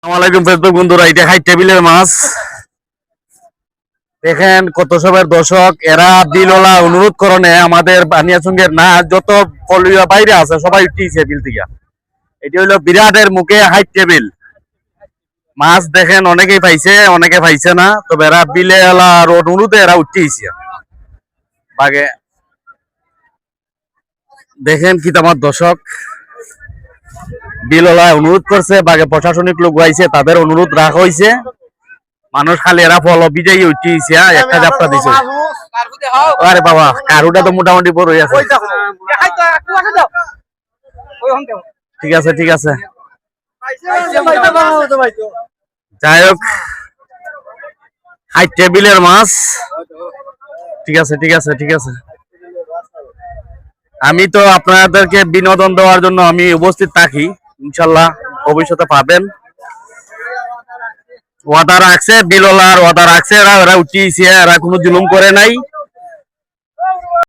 আসসালামাইকুম ফেসবুক বন্ধুরা, এটা হাই টেবিলের মাছ। দেখেন কত সবের দর্শক, এরা বিলওয়ালা অনুরোধ করণে আমাদের বানিয়াচুঙ্গের না যত ফলিয়া বাইরে আছে সবাই উঠিয়েছে বিল থেকে। এটি হইলো বিরাটের মুখে হাই টেবিল মাছ। দেখেন অনেকেই পাইছে অনেকে পাইছে না, তবে এরা বিলেওয়ালার অনুরোধে এরা উঠিয়েছে বাগে। দেখেন কি আমার দর্শক, বিলওয়ালা অনুরোধ করছে বাগে, প্রশাসনিক লোক গাইছে, তাদের অনুরোধ রাখা হয়েছে। মানুষ খালি এরা ফল বিজয়ী উঠিয়েছে, একটা জাপটা দিছে। আরে বাবা, কারুটা তো মোটামুটি বড় হয়ে আছে। ঠিক আছে ঠিক আছে, যাই হোক হাই টেবিলের মাছ। ঠিক আছে ঠিক আছে ঠিক আছে, আমি তো আপনাদেরকে বিনোদন দেওয়ার জন্য আমি উপস্থিত থাকি, ইনশাল্লাহ ভবিষ্যতে পাবেন। ওয়াদা রাখছে বিলওয়ালার, ওয়াদা রাখছে, এরা উঠিয়েছে, এরা কোনো জুলুম করে নাই।